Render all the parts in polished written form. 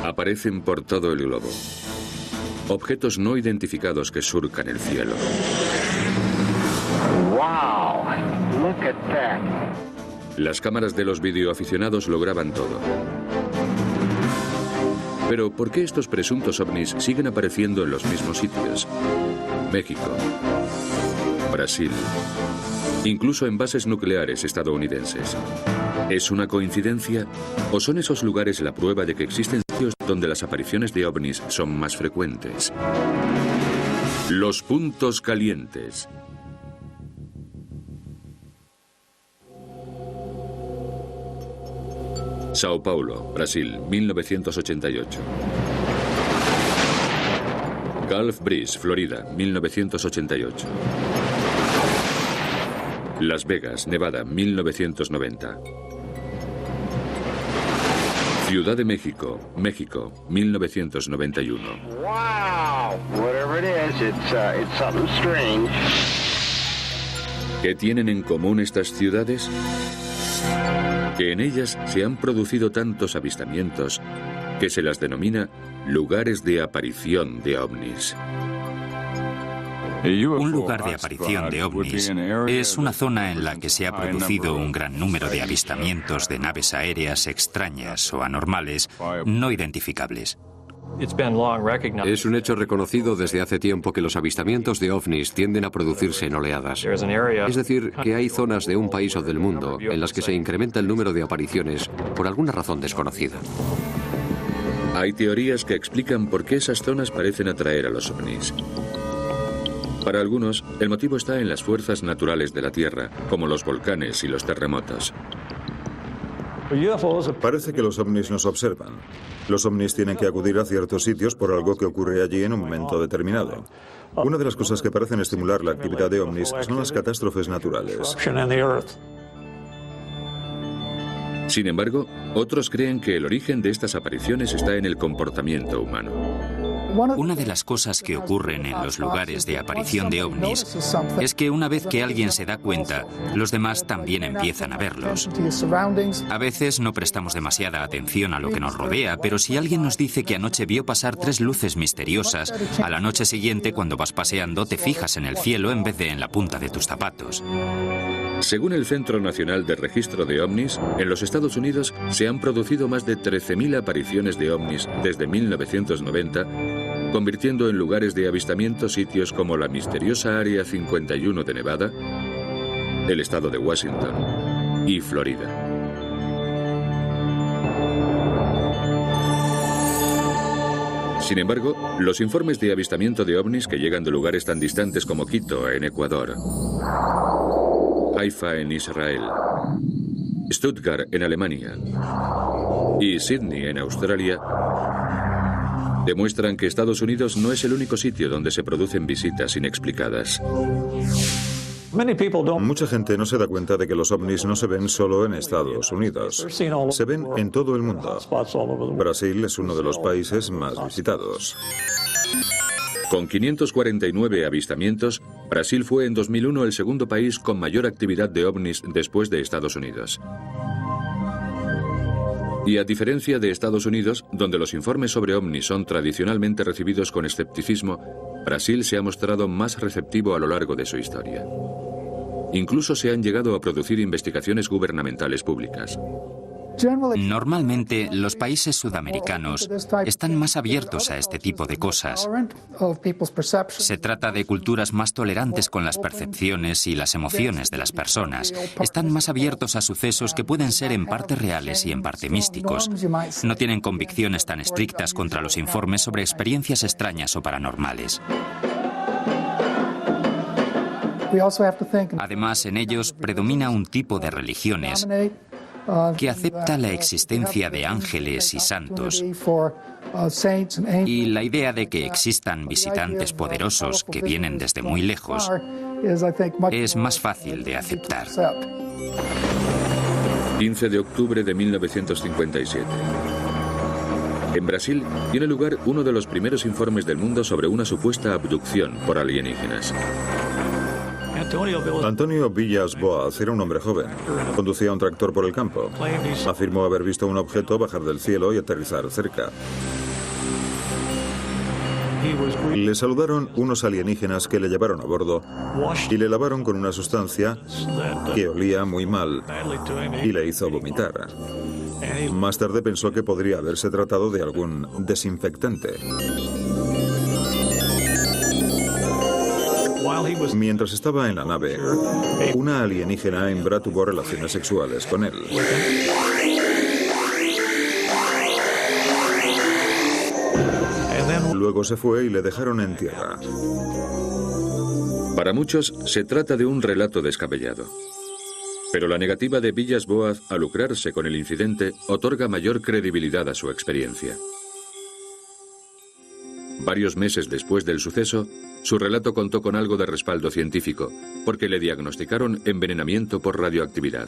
Aparecen por todo el globo. Objetos no identificados que surcan el cielo. Wow, look at that. Las cámaras de los videoaficionados lo graban todo. Pero ¿por qué estos presuntos ovnis siguen apareciendo en los mismos sitios? México, Brasil, incluso en bases nucleares estadounidenses. ¿Es una coincidencia? ¿O son esos lugares la prueba de que existen sitios donde las apariciones de ovnis son más frecuentes? Los puntos calientes. Sao Paulo, Brasil, 1988. Gulf Breeze, Florida, 1988. Las Vegas, Nevada, 1990. Ciudad de México, México, 1991. Wow, whatever it is, it's something strange. ¿Qué tienen en común estas ciudades? Que en ellas se han producido tantos avistamientos que se las denomina lugares de aparición de ovnis. Un lugar de aparición de ovnis es una zona en la que se ha producido un gran número de avistamientos de naves aéreas extrañas o anormales no identificables. Es un hecho reconocido desde hace tiempo que los avistamientos de ovnis tienden a producirse en oleadas. Es decir, que hay zonas de un país o del mundo en las que se incrementa el número de apariciones por alguna razón desconocida. Hay teorías que explican por qué esas zonas parecen atraer a los ovnis. Para algunos, el motivo está en las fuerzas naturales de la Tierra, como los volcanes y los terremotos. Parece que los ovnis nos observan. Los ovnis tienen que acudir a ciertos sitios por algo que ocurre allí en un momento determinado. Una de las cosas que parecen estimular la actividad de ovnis son las catástrofes naturales. Sin embargo, otros creen que el origen de estas apariciones está en el comportamiento humano. Una de las cosas que ocurren en los lugares de aparición de ovnis es que una vez que alguien se da cuenta, los demás también empiezan a verlos. A veces no prestamos demasiada atención a lo que nos rodea, pero si alguien nos dice que anoche vio pasar 3 luces misteriosas, a la noche siguiente, cuando vas paseando, te fijas en el cielo en vez de en la punta de tus zapatos. Según el Centro Nacional de Registro de OVNIs, en los Estados Unidos se han producido más de 13.000 apariciones de ovnis desde 1990, convirtiendo en lugares de avistamiento sitios como la misteriosa Área 51 de Nevada, el estado de Washington y Florida. Sin embargo, los informes de avistamiento de ovnis que llegan de lugares tan distantes como Quito, en Ecuador, Haifa, en Israel, Stuttgart, en Alemania, y Sydney, en Australia, demuestran que Estados Unidos no es el único sitio donde se producen visitas inexplicadas. Mucha gente no se da cuenta de que los ovnis no se ven solo en Estados Unidos. Se ven en todo el mundo. Brasil es uno de los países más visitados. Con 549 avistamientos, Brasil fue en 2001 el segundo país con mayor actividad de ovnis después de Estados Unidos. Y a diferencia de Estados Unidos, donde los informes sobre ovnis son tradicionalmente recibidos con escepticismo, Brasil se ha mostrado más receptivo a lo largo de su historia. Incluso se han llegado a producir investigaciones gubernamentales públicas. Normalmente, los países sudamericanos están más abiertos a este tipo de cosas. Se trata de culturas más tolerantes con las percepciones y las emociones de las personas. Están más abiertos a sucesos que pueden ser en parte reales y en parte místicos. No tienen convicciones tan estrictas contra los informes sobre experiencias extrañas o paranormales. Además, en ellos predomina un tipo de religiones que acepta la existencia de ángeles y santos y la idea de que existan visitantes poderosos que vienen desde muy lejos es más fácil de aceptar. 15 de octubre de 1957. En Brasil tiene lugar uno de los primeros informes del mundo sobre una supuesta abducción por alienígenas. Antonio Villas Boas era un hombre joven. Conducía un tractor por el campo. Afirmó haber visto un objeto bajar del cielo y aterrizar cerca. Le saludaron unos alienígenas que le llevaron a bordo y le lavaron con una sustancia que olía muy mal y le hizo vomitar. Más tarde pensó que podría haberse tratado de algún desinfectante. Mientras estaba en la nave, una alienígena hembra tuvo relaciones sexuales con él. Luego se fue y le dejaron en tierra. Para muchos se trata de un relato descabellado. Pero la negativa de Villas-Boas a lucrarse con el incidente otorga mayor credibilidad a su experiencia. Varios meses después del suceso, su relato contó con algo de respaldo científico, porque le diagnosticaron envenenamiento por radioactividad.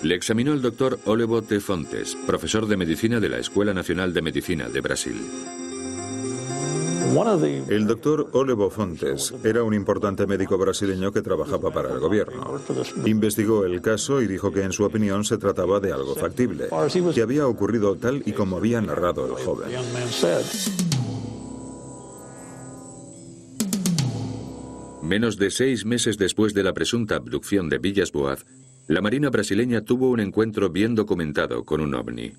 Le examinó el doctor Olevo T. Fontes, profesor de medicina de la Escuela Nacional de Medicina de Brasil. El doctor Olevo Fontes era un importante médico brasileño que trabajaba para el gobierno. Investigó el caso y dijo que en su opinión se trataba de algo factible, que había ocurrido tal y como había narrado el joven. Menos de 6 meses después de la presunta abducción de Villas-Boas, la Marina brasileña tuvo un encuentro bien documentado con un ovni.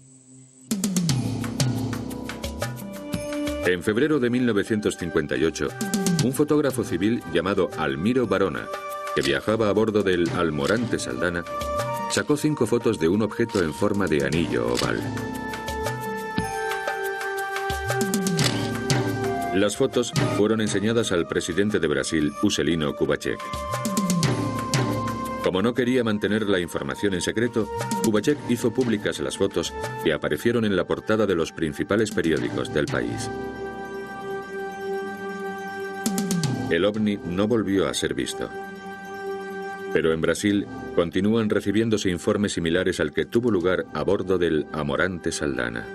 En febrero de 1958, un fotógrafo civil llamado Almiro Barona, que viajaba a bordo del Almirante Saldanha, sacó 5 fotos de un objeto en forma de anillo oval. Las fotos fueron enseñadas al presidente de Brasil, Juscelino Kubitschek. Como no quería mantener la información en secreto, Kubitschek hizo públicas las fotos que aparecieron en la portada de los principales periódicos del país. El ovni no volvió a ser visto. Pero en Brasil continúan recibiéndose informes similares al que tuvo lugar a bordo del Almirante Saldanha.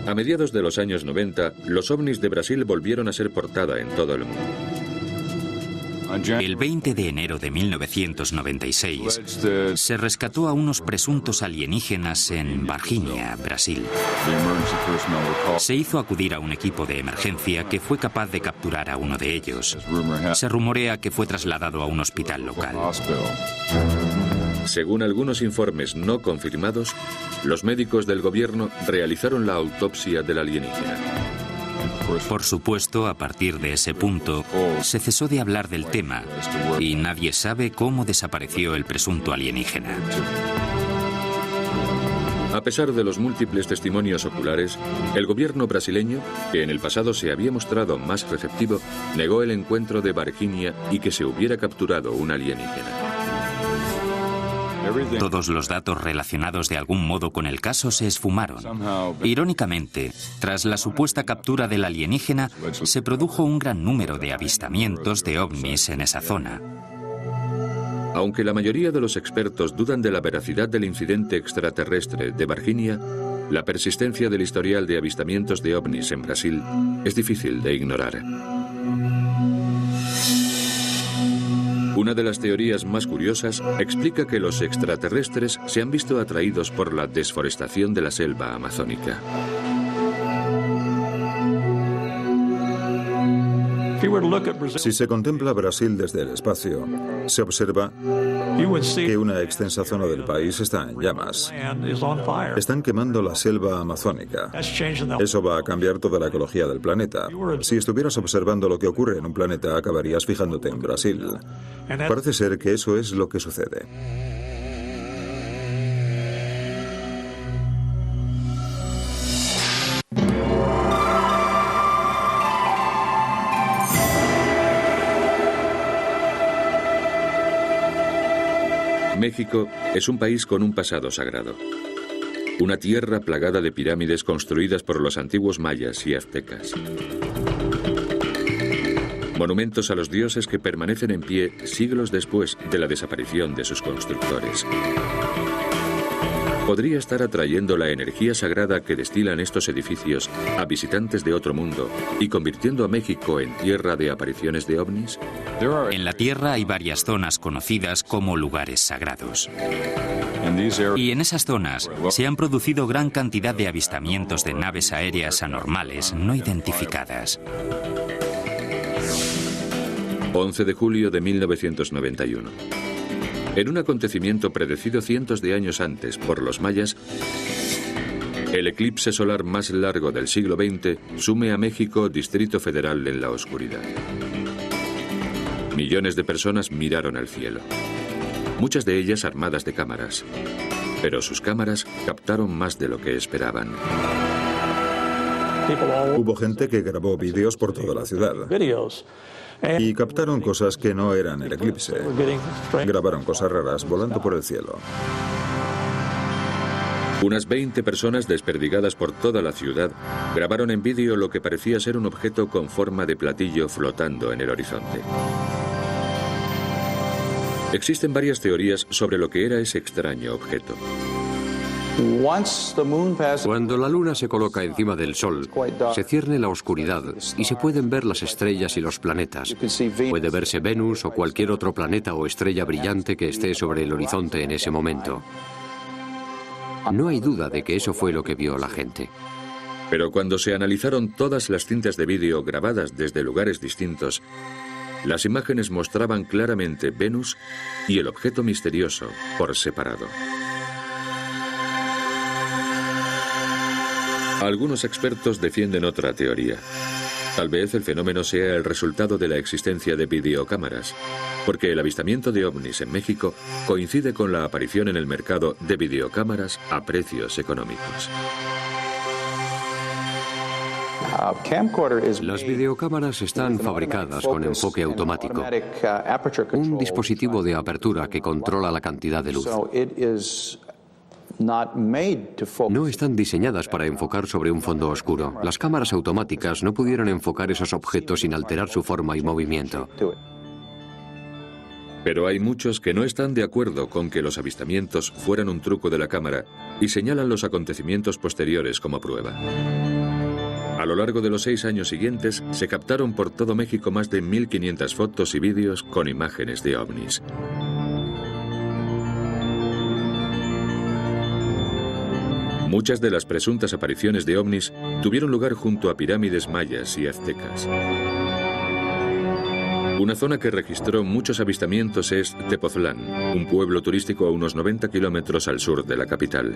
A mediados de los años 90, los ovnis de Brasil volvieron a ser portada en todo el mundo. El 20 de enero de 1996 se rescató a unos presuntos alienígenas en Varginha, Brasil. Se hizo acudir a un equipo de emergencia que fue capaz de capturar a uno de ellos. Se rumorea que fue trasladado a un hospital local. Según algunos informes no confirmados, los médicos del gobierno realizaron la autopsia del alienígena. Por supuesto, a partir de ese punto, se cesó de hablar del tema y nadie sabe cómo desapareció el presunto alienígena. A pesar de los múltiples testimonios oculares, el gobierno brasileño, que en el pasado se había mostrado más receptivo, negó el encuentro de Varginha y que se hubiera capturado un alienígena. Todos los datos relacionados de algún modo con el caso se esfumaron. Irónicamente, tras la supuesta captura del alienígena, se produjo un gran número de avistamientos de ovnis en esa zona. Aunque la mayoría de los expertos dudan de la veracidad del incidente extraterrestre de Varginha, la persistencia del historial de avistamientos de ovnis en Brasil es difícil de ignorar. Una de las teorías más curiosas explica que los extraterrestres se han visto atraídos por la desforestación de la selva amazónica. Si se contempla Brasil desde el espacio, se observa que una extensa zona del país está en llamas. Están quemando la selva amazónica. Eso va a cambiar toda la ecología del planeta. Si estuvieras observando lo que ocurre en un planeta, acabarías fijándote en Brasil. Parece ser que eso es lo que sucede. México es un país con un pasado sagrado. Una tierra plagada de pirámides construidas por los antiguos mayas y aztecas. Monumentos a los dioses que permanecen en pie siglos después de la desaparición de sus constructores. podría estar atrayendo la energía sagrada que destilan estos edificios a visitantes de otro mundo y convirtiendo a México en tierra de apariciones de ovnis? En la Tierra hay varias zonas conocidas como lugares sagrados. Y en esas zonas se han producido gran cantidad de avistamientos de naves aéreas anormales no identificadas. 11 de julio de 1991. En un acontecimiento predecido cientos de años antes por los mayas, el eclipse solar más largo del siglo XX sume a México, Distrito Federal, en la oscuridad. Millones de personas miraron al cielo, muchas de ellas armadas de cámaras, pero sus cámaras captaron más de lo que esperaban. Hubo gente que grabó vídeos por toda la ciudad y captaron cosas que no eran el eclipse. Grabaron cosas raras volando por el cielo. Unas 20 personas desperdigadas por toda la ciudad grabaron en vídeo lo que parecía ser un objeto con forma de platillo flotando en el horizonte. Existen varias teorías sobre lo que era ese extraño objeto. Cuando la luna se coloca encima del sol, se cierne la oscuridad y se pueden ver las estrellas y los planetas. Puede verse Venus o cualquier otro planeta o estrella brillante que esté sobre el horizonte en ese momento. No hay duda de que eso fue lo que vio la gente. Pero cuando se analizaron todas las cintas de vídeo grabadas desde lugares distintos, las imágenes mostraban claramente Venus y el objeto misterioso por separado. Algunos expertos defienden otra teoría. Tal vez el fenómeno sea el resultado de la existencia de videocámaras, porque el avistamiento de ovnis en México coincide con la aparición en el mercado de videocámaras a precios económicos. Las videocámaras están fabricadas con enfoque automático, un dispositivo de apertura que controla la cantidad de luz. No están diseñadas para enfocar sobre un fondo oscuro. Las cámaras automáticas no pudieron enfocar esos objetos sin alterar su forma y movimiento. Pero hay muchos que no están de acuerdo con que los avistamientos fueran un truco de la cámara y señalan los acontecimientos posteriores como prueba. A lo largo de los 6 años siguientes, se captaron por todo México más de 1.500 fotos y vídeos con imágenes de ovnis. Muchas de las presuntas apariciones de ovnis tuvieron lugar junto a pirámides mayas y aztecas. Una zona que registró muchos avistamientos es Tepoztlán, un pueblo turístico a unos 90 kilómetros al sur de la capital.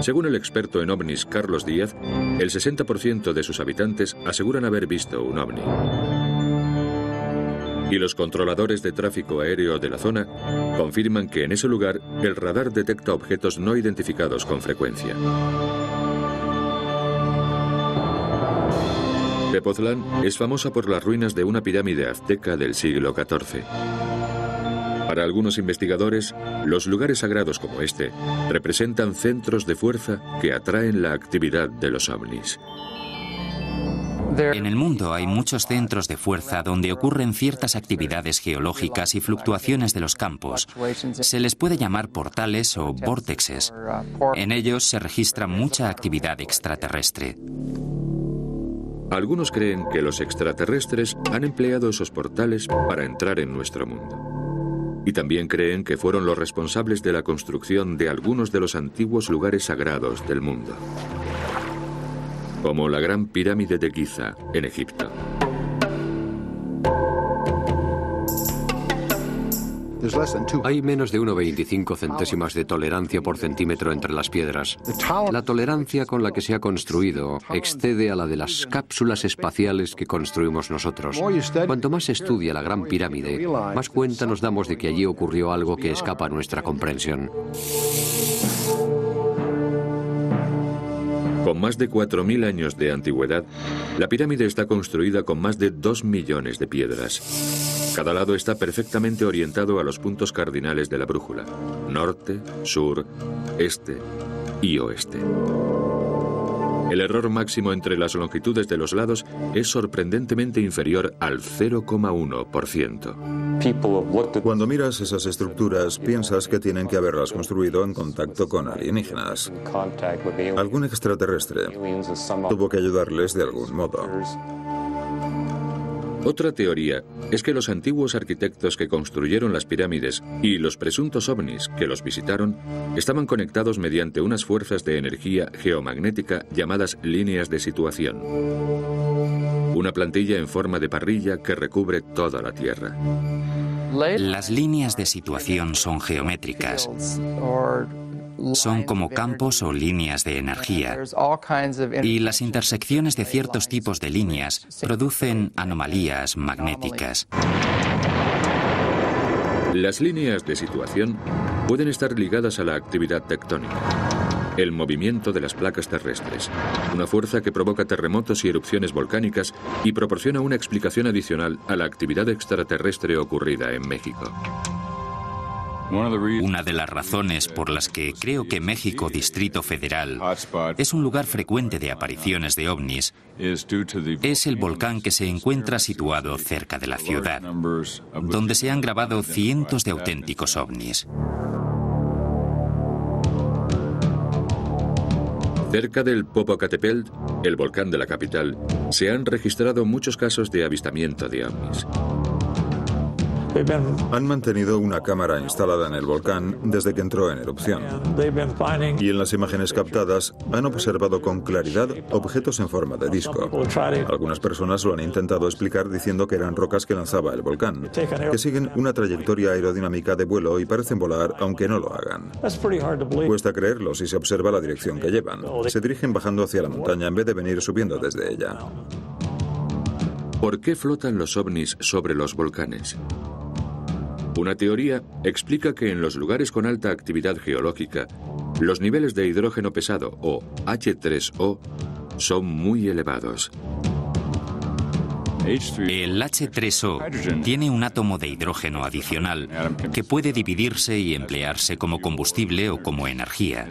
Según el experto en ovnis Carlos Díaz, el 60% de sus habitantes aseguran haber visto un ovni. Y los controladores de tráfico aéreo de la zona confirman que en ese lugar el radar detecta objetos no identificados con frecuencia. Tepoztlán es famosa por las ruinas de una pirámide azteca del siglo XIV. Para algunos investigadores, los lugares sagrados como este representan centros de fuerza que atraen la actividad de los ovnis. En el mundo hay muchos centros de fuerza donde ocurren ciertas actividades geológicas y fluctuaciones de los campos. Se les puede llamar portales o vórtices. En ellos se registra mucha actividad extraterrestre. Algunos creen que los extraterrestres han empleado esos portales para entrar en nuestro mundo. Y también creen que fueron los responsables de la construcción de algunos de los antiguos lugares sagrados del mundo, como la Gran Pirámide de Giza, en Egipto. Hay menos de 1,25 centésimas de tolerancia por centímetro entre las piedras. La tolerancia con la que se ha construido excede a la de las cápsulas espaciales que construimos nosotros. Cuanto más se estudia la Gran Pirámide, más cuenta nos damos de que allí ocurrió algo que escapa a nuestra comprensión. Con más de 4.000 años de antigüedad, la pirámide está construida con más de 2 millones de piedras. Cada lado está perfectamente orientado a los puntos cardinales de la brújula: norte, sur, este y oeste. El error máximo entre las longitudes de los lados es sorprendentemente inferior al 0,1%. Cuando miras esas estructuras, piensas que tienen que haberlas construido en contacto con alienígenas. Algún extraterrestre tuvo que ayudarles de algún modo. Otra teoría es que los antiguos arquitectos que construyeron las pirámides y los presuntos ovnis que los visitaron estaban conectados mediante unas fuerzas de energía geomagnética llamadas líneas de situación. Una plantilla en forma de parrilla que recubre toda la Tierra. Las líneas de situación son geométricas. Son como campos o líneas de energía. Y las intersecciones de ciertos tipos de líneas producen anomalías magnéticas. Las líneas de situación pueden estar ligadas a la actividad tectónica, el movimiento de las placas terrestres, una fuerza que provoca terremotos y erupciones volcánicas y proporciona una explicación adicional a la actividad extraterrestre ocurrida en México. Una de las razones por las que creo que México Distrito Federal es un lugar frecuente de apariciones de ovnis es el volcán que se encuentra situado cerca de la ciudad, donde se han grabado cientos de auténticos ovnis. Cerca del Popocatépetl, el volcán de la capital, se han registrado muchos casos de avistamiento de ovnis. Han mantenido una cámara instalada en el volcán desde que entró en erupción. Y en las imágenes captadas han observado con claridad objetos en forma de disco. Algunas personas lo han intentado explicar diciendo que eran rocas que lanzaba el volcán, que siguen una trayectoria aerodinámica de vuelo y parecen volar aunque no lo hagan. Cuesta creerlo si se observa la dirección que llevan. Se dirigen bajando hacia la montaña en vez de venir subiendo desde ella. ¿Por qué flotan los ovnis sobre los volcanes? Una teoría explica que en los lugares con alta actividad geológica, los niveles de hidrógeno pesado, o H3O, son muy elevados. El H3O tiene un átomo de hidrógeno adicional que puede dividirse y emplearse como combustible o como energía.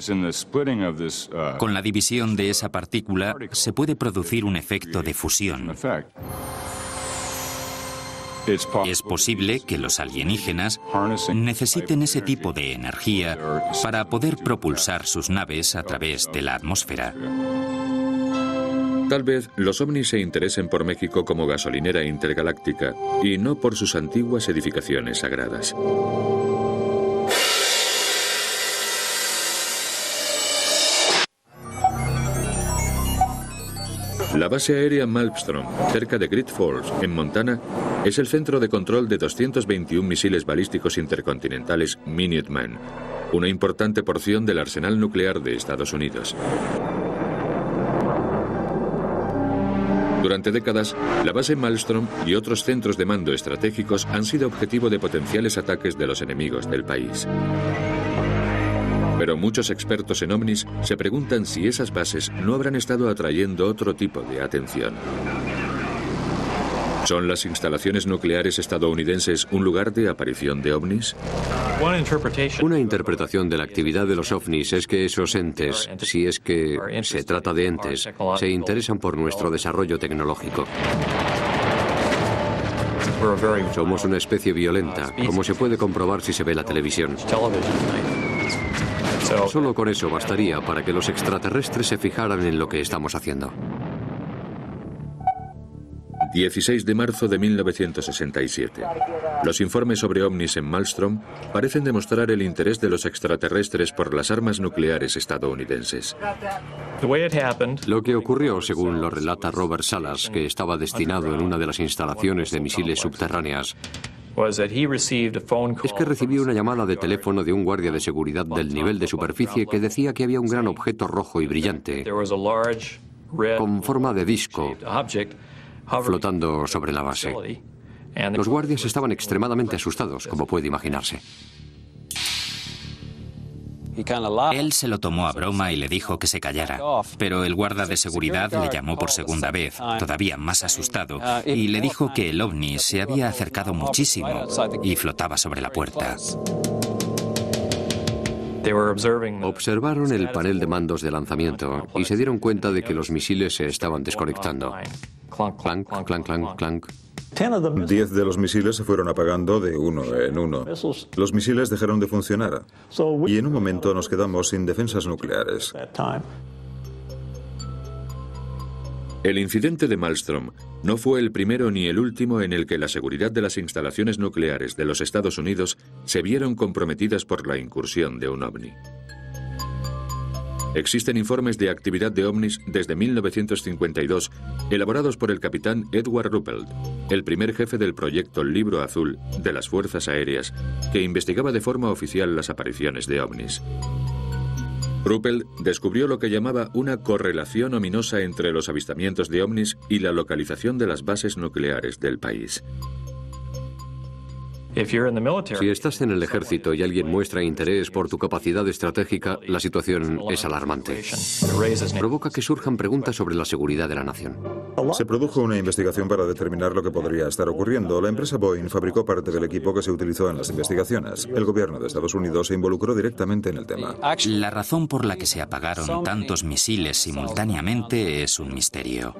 Con la división de esa partícula se puede producir un efecto de fusión. Es posible que los alienígenas necesiten ese tipo de energía para poder propulsar sus naves a través de la atmósfera. Tal vez los ovnis se interesen por México como gasolinera intergaláctica y no por sus antiguas edificaciones sagradas. La base aérea Malmstrom, cerca de Great Falls, en Montana, es el centro de control de 221 misiles balísticos intercontinentales Minuteman, una importante porción del arsenal nuclear de Estados Unidos. Durante décadas, la base Malmstrom y otros centros de mando estratégicos han sido objetivo de potenciales ataques de los enemigos del país. Pero muchos expertos en ovnis se preguntan si esas bases no habrán estado atrayendo otro tipo de atención. ¿Son las instalaciones nucleares estadounidenses un lugar de aparición de ovnis? Una interpretación de la actividad de los ovnis es que esos entes, si es que se trata de entes, se interesan por nuestro desarrollo tecnológico. Somos una especie violenta, como se puede comprobar si se ve la televisión. Solo con eso bastaría para que los extraterrestres se fijaran en lo que estamos haciendo. 16 de marzo de 1967. Los informes sobre ovnis en Malmstrom parecen demostrar el interés de los extraterrestres por las armas nucleares estadounidenses. Lo que ocurrió, según lo relata Robert Salas, que estaba destinado en una de las instalaciones de misiles subterráneas, es que recibió una llamada de teléfono de un guardia de seguridad del nivel de superficie que decía que había un gran objeto rojo y brillante, con forma de disco, flotando sobre la base. Los guardias estaban extremadamente asustados, como puede imaginarse. Él se lo tomó a broma y le dijo que se callara, pero el guarda de seguridad le llamó por segunda vez, todavía más asustado, y le dijo que el ovni se había acercado muchísimo y flotaba sobre la puerta. Observaron el panel de mandos de lanzamiento y se dieron cuenta de que los misiles se estaban desconectando. Clank, clank, clank, clank. 10 de los misiles se fueron apagando de uno en uno. Los misiles dejaron de funcionar y en un momento nos quedamos sin defensas nucleares. El incidente de Malmström no fue el primero ni el último en el que la seguridad de las instalaciones nucleares de los Estados Unidos se vieron comprometidas por la incursión de un ovni. Existen informes de actividad de ovnis desde 1952, elaborados por el capitán Edward Ruppelt, el primer jefe del proyecto Libro Azul de las Fuerzas Aéreas, que investigaba de forma oficial las apariciones de ovnis. Ruppelt descubrió lo que llamaba una correlación ominosa entre los avistamientos de ovnis y la localización de las bases nucleares del país. Si estás en el ejército y alguien muestra interés por tu capacidad estratégica, la situación es alarmante. Provoca que surjan preguntas sobre la seguridad de la nación. Se produjo una investigación para determinar lo que podría estar ocurriendo. La empresa Boeing fabricó parte del equipo que se utilizó en las investigaciones. El gobierno de Estados Unidos se involucró directamente en el tema. La razón por la que se apagaron tantos misiles simultáneamente es un misterio.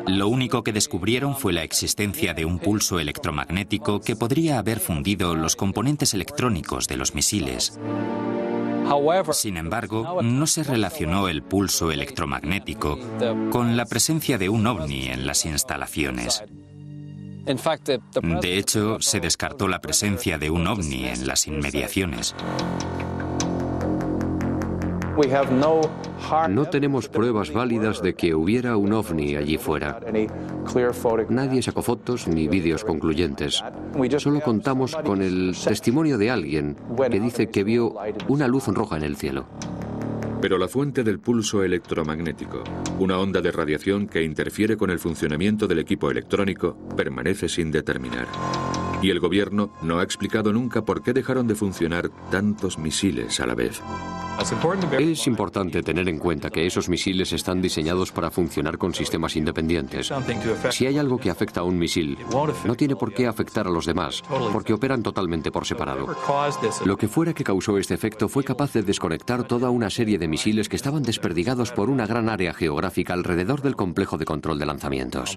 Lo único que descubrieron fue la existencia de un pulso electromagnético que podría haber fundido los componentes electrónicos de los misiles. Sin embargo, no se relacionó el pulso electromagnético con la presencia de un ovni en las instalaciones. De hecho, se descartó la presencia de un ovni en las inmediaciones. No tenemos pruebas válidas de que hubiera un ovni allí fuera. Nadie sacó fotos ni vídeos concluyentes. Solo contamos con el testimonio de alguien que dice que vio una luz roja en el cielo. Pero la fuente del pulso electromagnético, una onda de radiación que interfiere con el funcionamiento del equipo electrónico, permanece sin determinar. Y el gobierno no ha explicado nunca por qué dejaron de funcionar tantos misiles a la vez. Es importante tener en cuenta que esos misiles están diseñados para funcionar con sistemas independientes. Si hay algo que afecta a un misil, no tiene por qué afectar a los demás, porque operan totalmente por separado. Lo que fuera que causó este efecto fue capaz de desconectar toda una serie de misiles que estaban desperdigados por una gran área geográfica alrededor del complejo de control de lanzamientos.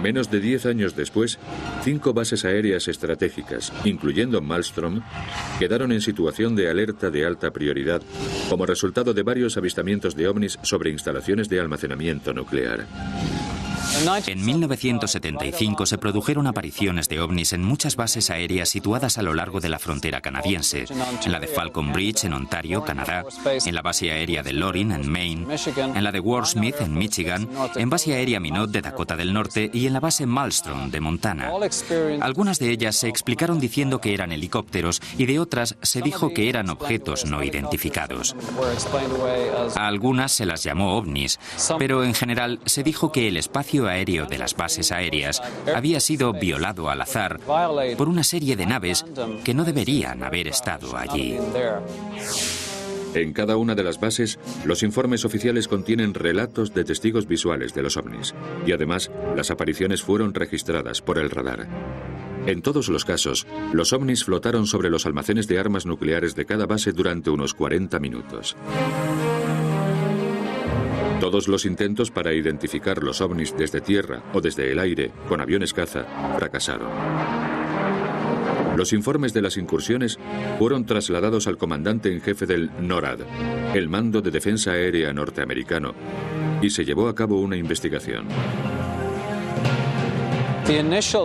Menos de 10 años después, 5 bases aéreas estratégicas, incluyendo Malmström, quedaron en situación de alerta de alta prioridad como resultado de varios avistamientos de ovnis sobre instalaciones de almacenamiento nuclear. En 1975 se produjeron apariciones de ovnis en muchas bases aéreas situadas a lo largo de la frontera canadiense, en la de Falcon Bridge en Ontario, Canadá, en la base aérea de Loring en Maine, en la de Wharton en Michigan, en base aérea Minot de Dakota del Norte y en la base Malmström de Montana. Algunas de ellas se explicaron diciendo que eran helicópteros y de otras se dijo que eran objetos no identificados. A algunas se las llamó ovnis, pero en general se dijo que el espacio aéreo de las bases aéreas había sido violado al azar por una serie de naves que no deberían haber estado allí. En cada una de las bases, los informes oficiales contienen relatos de testigos visuales de los ovnis, y además las apariciones fueron registradas por el radar. En todos los casos, los ovnis flotaron sobre los almacenes de armas nucleares de cada base durante unos 40 minutos. Todos los intentos para identificar los ovnis desde tierra o desde el aire con aviones caza fracasaron. Los informes de las incursiones fueron trasladados al comandante en jefe del NORAD, el Mando de Defensa Aérea norteamericano, y se llevó a cabo una investigación.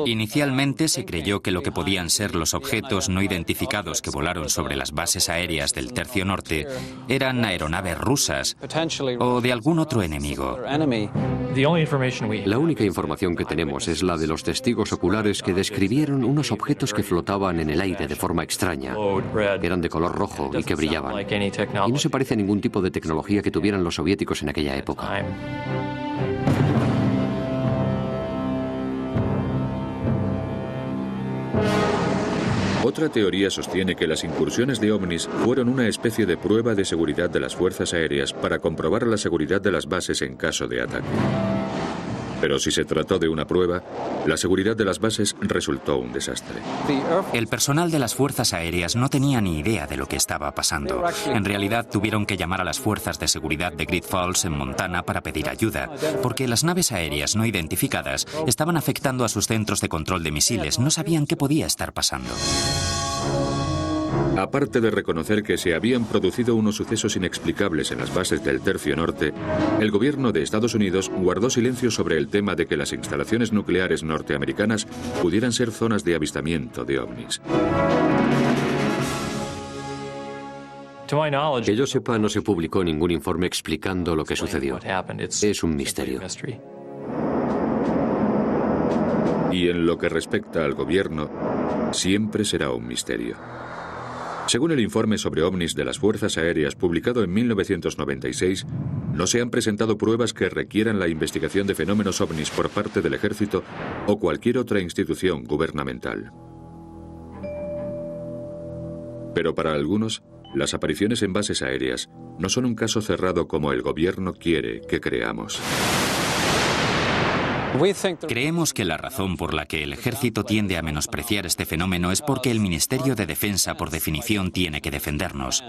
Inicialmente se creyó que lo que podían ser los objetos no identificados que volaron sobre las bases aéreas del Tercio Norte eran aeronaves rusas o de algún otro enemigo. La única información que tenemos es la de los testigos oculares que describieron unos objetos que flotaban en el aire de forma extraña. Eran de color rojo y que brillaban. Y no se parece a ningún tipo de tecnología que tuvieran los soviéticos en aquella época. Otra teoría sostiene que las incursiones de ovnis fueron una especie de prueba de seguridad de las fuerzas aéreas para comprobar la seguridad de las bases en caso de ataque. Pero si se trató de una prueba, la seguridad de las bases resultó un desastre. El personal de las fuerzas aéreas no tenía ni idea de lo que estaba pasando. En realidad tuvieron que llamar a las fuerzas de seguridad de Great Falls en Montana para pedir ayuda, porque las naves aéreas no identificadas estaban afectando a sus centros de control de misiles. No sabían qué podía estar pasando. Aparte de reconocer que se habían producido unos sucesos inexplicables en las bases del Tercio Norte, el gobierno de Estados Unidos guardó silencio sobre el tema de que las instalaciones nucleares norteamericanas pudieran ser zonas de avistamiento de ovnis. Que yo sepa, no se publicó ningún informe explicando lo que sucedió. Es un misterio. Y en lo que respecta al gobierno, siempre será un misterio. Según el informe sobre ovnis de las Fuerzas Aéreas publicado en 1996, no se han presentado pruebas que requieran la investigación de fenómenos ovnis por parte del Ejército o cualquier otra institución gubernamental. Pero para algunos, las apariciones en bases aéreas no son un caso cerrado como el gobierno quiere que creamos. Creemos que la razón por la que el ejército tiende a menospreciar este fenómeno es porque el Ministerio de Defensa, por definición, tiene que defendernos.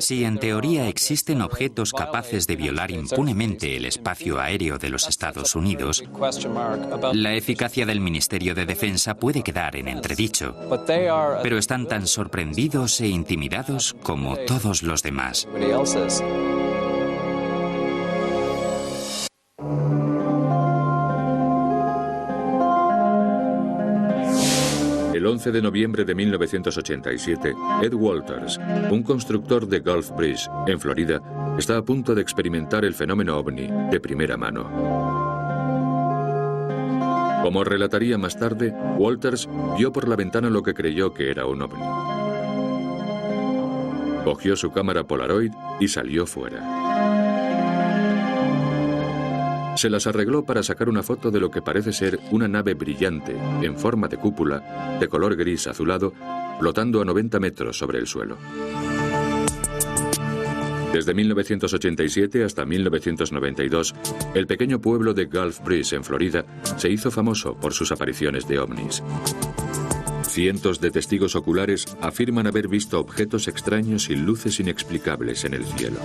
Si en teoría existen objetos capaces de violar impunemente el espacio aéreo de los Estados Unidos, la eficacia del Ministerio de Defensa puede quedar en entredicho. Pero están tan sorprendidos e intimidados como todos los demás. El 11 de noviembre de 1987, Ed Walters, un constructor de Gulf Breeze, en Florida, está a punto de experimentar el fenómeno ovni de primera mano. Como relataría más tarde, Walters vio por la ventana lo que creyó que era un ovni. Cogió su cámara Polaroid y salió fuera. Se las arregló para sacar una foto de lo que parece ser una nave brillante, en forma de cúpula, de color gris azulado, flotando a 90 metros sobre el suelo. Desde 1987 hasta 1992, el pequeño pueblo de Gulf Breeze, en Florida, se hizo famoso por sus apariciones de ovnis. Cientos de testigos oculares afirman haber visto objetos extraños y luces inexplicables en el cielo.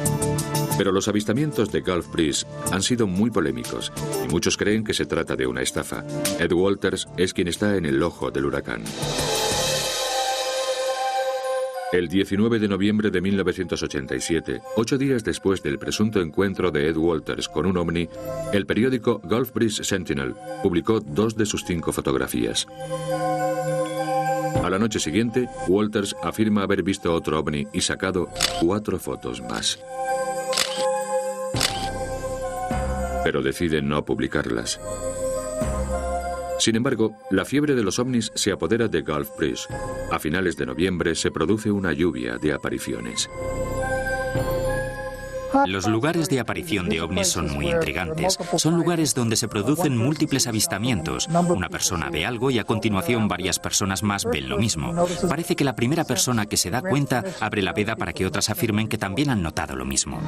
Pero los avistamientos de Gulf Breeze han sido muy polémicos y muchos creen que se trata de una estafa. Ed Walters es quien está en el ojo del huracán. El 19 de noviembre de 1987, 8 días después del presunto encuentro de Ed Walters con un ovni, el periódico Gulf Breeze Sentinel publicó 2 de sus 5 fotografías. A la noche siguiente, Walters afirma haber visto otro ovni y sacado 4 fotos más. Pero decide no publicarlas. Sin embargo, la fiebre de los ovnis se apodera de Gulf Breeze. A finales de noviembre se produce una lluvia de apariciones. Los lugares de aparición de ovnis son muy intrigantes. Son lugares donde se producen múltiples avistamientos. Una persona ve algo y a continuación varias personas más ven lo mismo. Parece que la primera persona que se da cuenta abre la veda para que otras afirmen que también han notado lo mismo.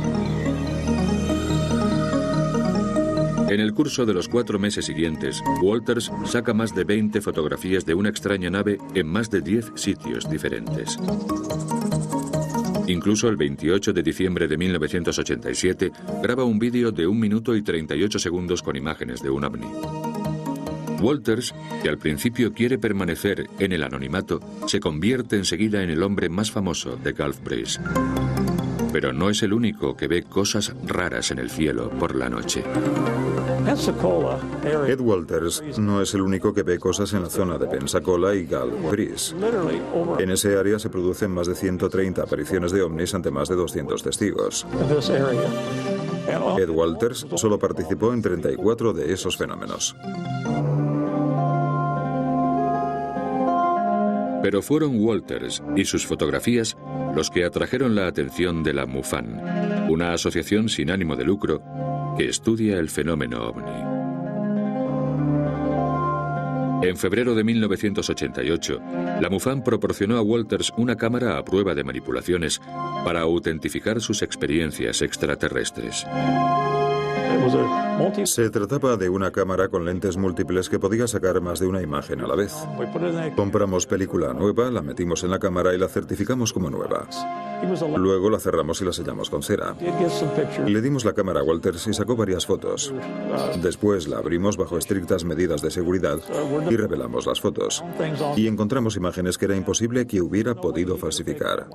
En el curso de los 4 meses siguientes, Walters saca más de 20 fotografías de una extraña nave en más de 10 sitios diferentes. Incluso el 28 de diciembre de 1987 graba un vídeo de 1 minuto y 38 segundos con imágenes de un ovni. Walters, que al principio quiere permanecer en el anonimato, se convierte enseguida en el hombre más famoso de Gulf Breeze. Pero no es el único que ve cosas raras en el cielo por la noche. Ed Walters no es el único que ve cosas en la zona de Pensacola y Gulf Breeze. En ese área se producen más de 130 apariciones de ovnis ante más de 200 testigos. Ed Walters solo participó en 34 de esos fenómenos. Pero fueron Walters y sus fotografías los que atrajeron la atención de la MUFON, una asociación sin ánimo de lucro que estudia el fenómeno ovni. En febrero de 1988, la MUFON proporcionó a Walters una cámara a prueba de manipulaciones para autentificar sus experiencias extraterrestres. Se trataba de una cámara con lentes múltiples que podía sacar más de una imagen a la vez. Compramos película nueva, la metimos en la cámara y la certificamos como nueva. Luego la cerramos y la sellamos con cera. Le dimos la cámara a Walters y sacó varias fotos. Después la abrimos bajo estrictas medidas de seguridad y revelamos las fotos. Y encontramos imágenes que era imposible que hubiera podido falsificar.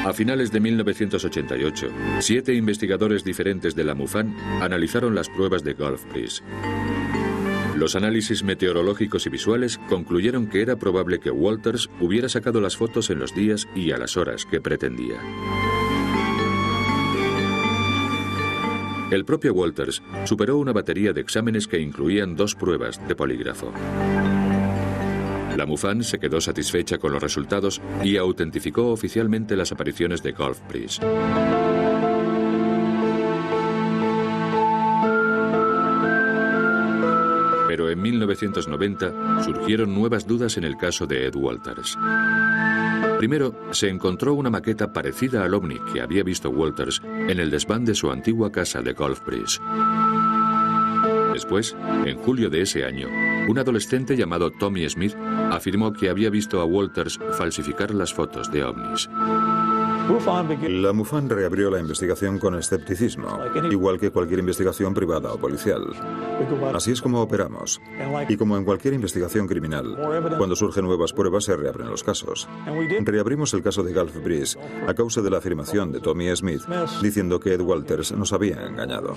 A finales de 1988, 7 investigadores diferentes de la MUFON analizaron las pruebas de Gulf Breeze. Los análisis meteorológicos y visuales concluyeron que era probable que Walters hubiera sacado las fotos en los días y a las horas que pretendía. El propio Walters superó una batería de exámenes que incluían 2 pruebas de polígrafo. La MUFON se quedó satisfecha con los resultados y autentificó oficialmente las apariciones de Gulf Breeze. Pero en 1990 surgieron nuevas dudas en el caso de Ed Walters. Primero, se encontró una maqueta parecida al ovni que había visto Walters en el desván de su antigua casa de Gulf Breeze. Después, en julio de ese año, un adolescente llamado Tommy Smith afirmó que había visto a Walters falsificar las fotos de ovnis. La MUFON reabrió la investigación con escepticismo, igual que cualquier investigación privada o policial. Así es como operamos. Y como en cualquier investigación criminal, cuando surgen nuevas pruebas se reabren los casos. Reabrimos el caso de Gulf Breeze a causa de la afirmación de Tommy Smith diciendo que Ed Walters nos había engañado.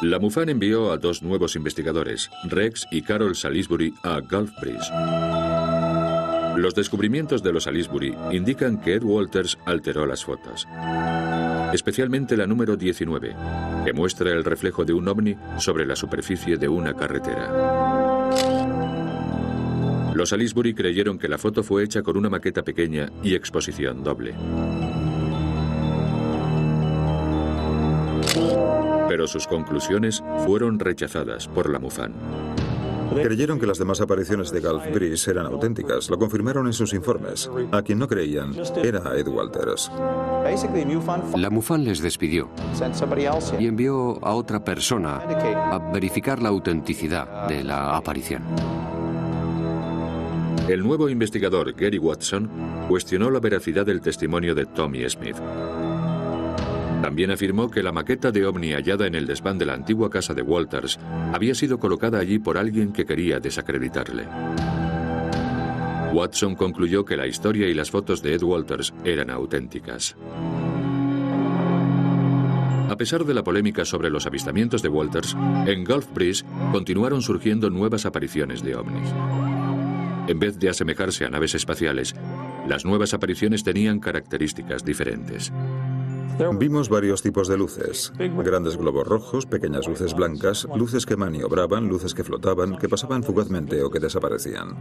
La MUFON envió a 2 nuevos investigadores, Rex y Carol Salisbury, a Gulf Breeze. Los descubrimientos de los Salisbury indican que Ed Walters alteró las fotos, especialmente la número 19, que muestra el reflejo de un ovni sobre la superficie de una carretera. Los Salisbury creyeron que la foto fue hecha con una maqueta pequeña y exposición doble. Pero sus conclusiones fueron rechazadas por la MUFON. Creyeron que las demás apariciones de Gulf Breeze eran auténticas. Lo confirmaron en sus informes. A quien no creían era Ed Walters. La MUFON les despidió y envió a otra persona a verificar la autenticidad de la aparición. El nuevo investigador Gary Watson cuestionó la veracidad del testimonio de Tommy Smith. También afirmó que la maqueta de ovni hallada en el desván de la antigua casa de Walters había sido colocada allí por alguien que quería desacreditarle. Watson concluyó que la historia y las fotos de Ed Walters eran auténticas. A pesar de la polémica sobre los avistamientos de Walters, en Gulf Breeze continuaron surgiendo nuevas apariciones de ovnis. En vez de asemejarse a naves espaciales, las nuevas apariciones tenían características diferentes. Vimos varios tipos de luces. Grandes globos rojos, pequeñas luces blancas, luces que maniobraban, luces que flotaban, que pasaban fugazmente o que desaparecían.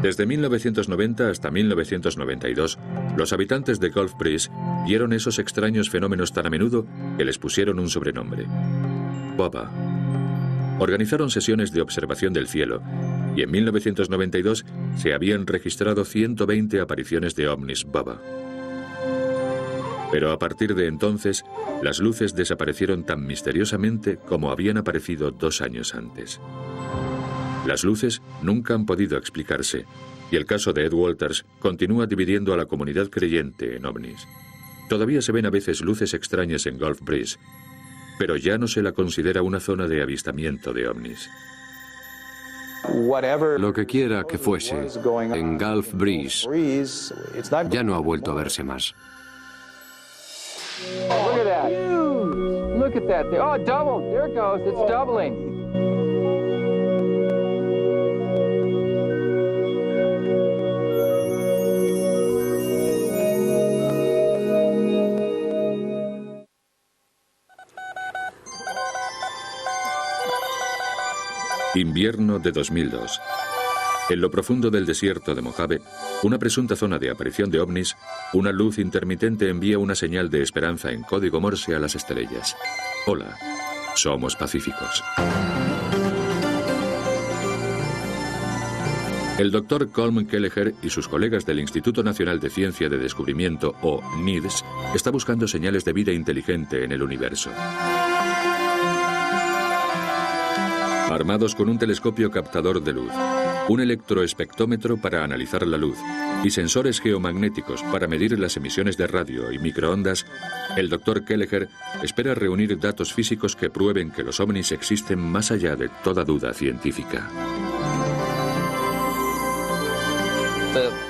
Desde 1990 hasta 1992, los habitantes de Gulf Breeze vieron esos extraños fenómenos tan a menudo que les pusieron un sobrenombre: Bubba. Organizaron sesiones de observación del cielo y en 1992 se habían registrado 120 apariciones de ovnis Bubba. Pero a partir de entonces, las luces desaparecieron tan misteriosamente como habían aparecido 2 años antes. Las luces nunca han podido explicarse y el caso de Ed Walters continúa dividiendo a la comunidad creyente en ovnis. Todavía se ven a veces luces extrañas en Gulf Breeze, pero ya no se la considera una zona de avistamiento de ovnis. Lo que quiera que fuese en Gulf Breeze ya no ha vuelto a verse más. Look at that. Oh, double. There it goes. It's doubling. Invierno de 2002. En lo profundo del desierto de Mojave, una presunta zona de aparición de ovnis, una luz intermitente envía una señal de esperanza en código Morse a las estrellas. Hola. Somos pacíficos. El doctor Colm Kelleher y sus colegas del Instituto Nacional de Ciencia de Descubrimiento, o NIDS, está buscando señales de vida inteligente en el universo. Armados con un telescopio captador de luz, un electroespectómetro para analizar la luz y sensores geomagnéticos para medir las emisiones de radio y microondas, el doctor Kelleher espera reunir datos físicos que prueben que los ovnis existen más allá de toda duda científica.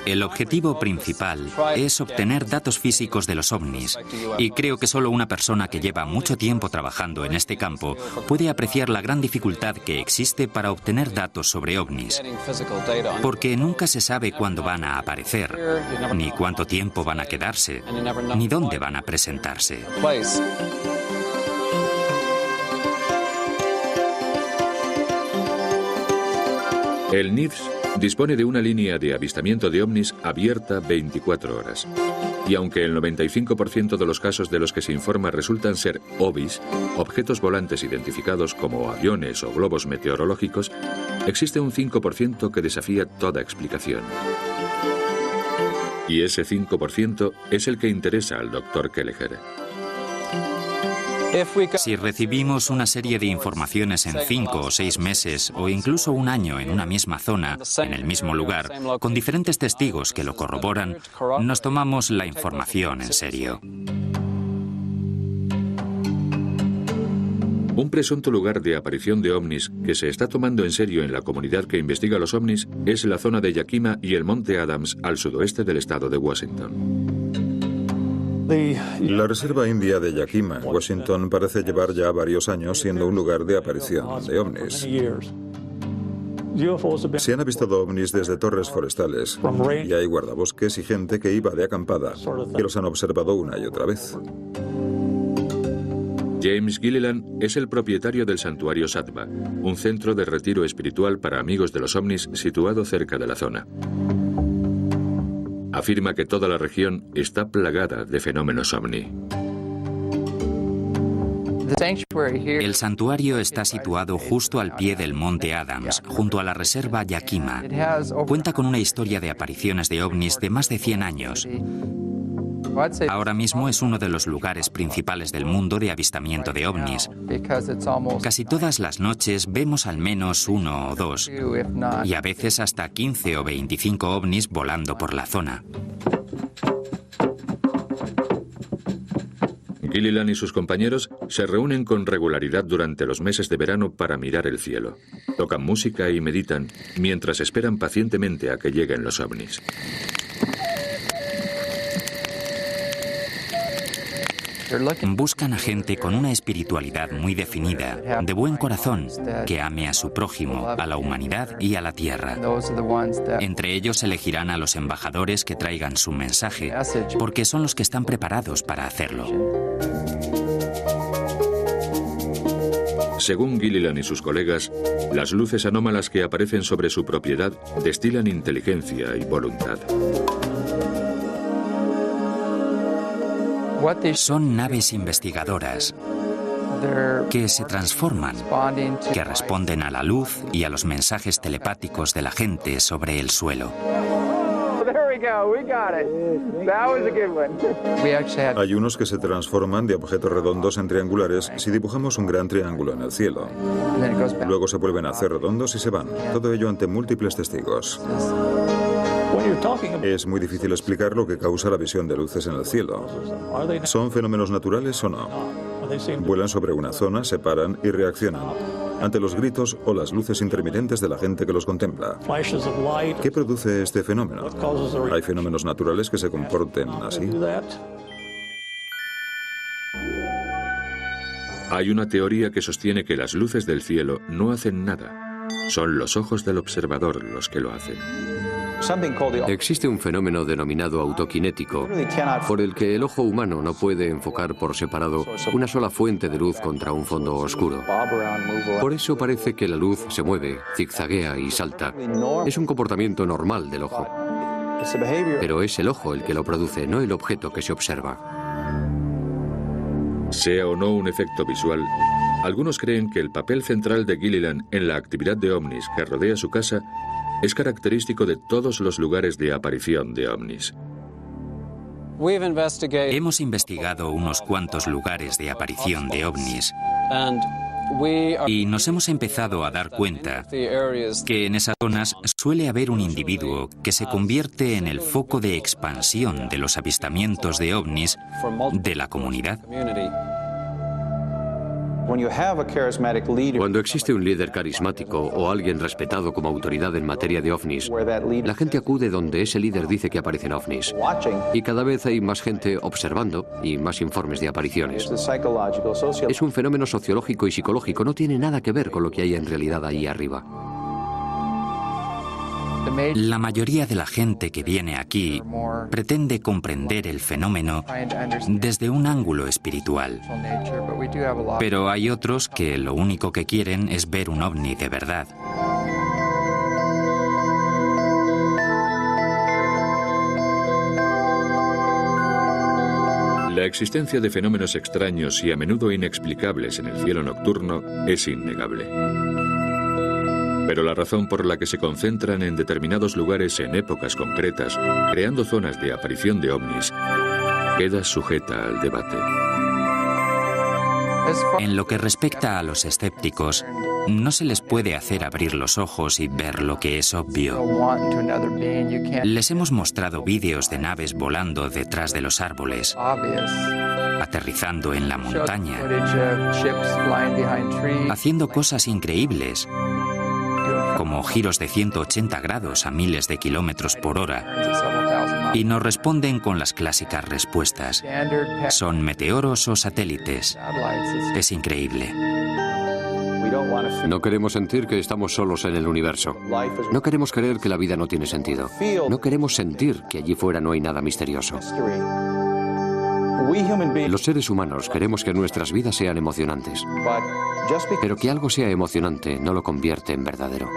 El objetivo principal es obtener datos físicos de los ovnis, y creo que solo una persona que lleva mucho tiempo trabajando en este campo puede apreciar la gran dificultad que existe para obtener datos sobre ovnis, porque nunca se sabe cuándo van a aparecer, ni cuánto tiempo van a quedarse, ni dónde van a presentarse. El NIDS dispone de una línea de avistamiento de ovnis abierta 24 horas. Y aunque el 95% de los casos de los que se informa resultan ser OVIs, objetos volantes identificados como aviones o globos meteorológicos, existe un 5% que desafía toda explicación. Y ese 5% es el que interesa al Dr. Kelleher. Si recibimos una serie de informaciones en 5 o 6 meses o incluso un año en una misma zona, en el mismo lugar, con diferentes testigos que lo corroboran, nos tomamos la información en serio. Un presunto lugar de aparición de ovnis que se está tomando en serio en la comunidad que investiga los ovnis es la zona de Yakima y el Monte Adams al sudoeste del estado de Washington. La Reserva India de Yakima, Washington, parece llevar ya varios años siendo un lugar de aparición de ovnis. Se han avistado ovnis desde torres forestales y hay guardabosques y gente que iba de acampada que los han observado una y otra vez. James Gilliland es el propietario del santuario Sattva, un centro de retiro espiritual para amigos de los ovnis situado cerca de la zona. Afirma que toda la región está plagada de fenómenos ovni. El santuario está situado justo al pie del Monte Adams, junto a la Reserva Yakima. Cuenta con una historia de apariciones de ovnis de más de 100 años. Ahora mismo es uno de los lugares principales del mundo de avistamiento de ovnis. Casi todas las noches vemos al menos 1 o 2, y a veces hasta 15 o 25 ovnis volando por la zona. Gilliland y sus compañeros se reúnen con regularidad durante los meses de verano para mirar el cielo. Tocan música y meditan mientras esperan pacientemente a que lleguen los ovnis. Buscan a gente con una espiritualidad muy definida, de buen corazón, que ame a su prójimo, a la humanidad y a la tierra. Entre ellos elegirán a los embajadores que traigan su mensaje, porque son los que están preparados para hacerlo. Según Gilliland y sus colegas, las luces anómalas que aparecen sobre su propiedad destilan inteligencia y voluntad. Son naves investigadoras que se transforman, que responden a la luz y a los mensajes telepáticos de la gente sobre el suelo. Hay unos que se transforman de objetos redondos en triangulares si dibujamos un gran triángulo en el cielo. Luego se vuelven a hacer redondos y se van. Todo ello ante múltiples testigos. Es muy difícil explicar lo que causa la visión de luces en el cielo. ¿Son fenómenos naturales o no? Vuelan sobre una zona, se paran y reaccionan ante los gritos o las luces intermitentes de la gente que los contempla. ¿Qué produce este fenómeno? ¿Hay fenómenos naturales que se comporten así? Hay una teoría que sostiene que las luces del cielo no hacen nada. Son los ojos del observador los que lo hacen. Existe un fenómeno denominado autoquinético, por el que el ojo humano no puede enfocar por separado una sola fuente de luz contra un fondo oscuro. Por eso parece que la luz se mueve, zigzaguea y salta. Es un comportamiento normal del ojo. Pero es el ojo el que lo produce, no el objeto que se observa. Sea o no un efecto visual, Algunos creen que el papel central de Gilliland en la actividad de ovnis que rodea su casa es característico de todos los lugares de aparición de ovnis. Hemos investigado unos cuantos lugares de aparición de ovnis y nos hemos empezado a dar cuenta que en esas zonas suele haber un individuo que se convierte en el foco de expansión de los avistamientos de ovnis de la comunidad. Cuando existe un líder carismático o alguien respetado como autoridad en materia de ovnis, la gente acude donde ese líder dice que aparecen ovnis. Y cada vez hay más gente observando y más informes de apariciones. Es un fenómeno sociológico y psicológico, no tiene nada que ver con lo que hay en realidad ahí arriba. La mayoría de la gente que viene aquí pretende comprender el fenómeno desde un ángulo espiritual. Pero hay otros que lo único que quieren es ver un ovni de verdad. La existencia de fenómenos extraños y a menudo inexplicables en el cielo nocturno es innegable. Pero la razón por la que se concentran en determinados lugares en épocas concretas, creando zonas de aparición de ovnis, queda sujeta al debate. En lo que respecta a los escépticos, no se les puede hacer abrir los ojos y ver lo que es obvio. Les hemos mostrado vídeos de naves volando detrás de los árboles, aterrizando en la montaña, haciendo cosas increíbles, como giros de 180 grados a miles de kilómetros por hora, y nos responden con las clásicas respuestas. ¿Son meteoros o satélites? Es increíble. No queremos sentir que estamos solos en el universo. No queremos creer que la vida no tiene sentido. No queremos sentir que allí fuera no hay nada misterioso. Los seres humanos queremos que nuestras vidas sean emocionantes. Pero que algo sea emocionante no lo convierte en verdadero.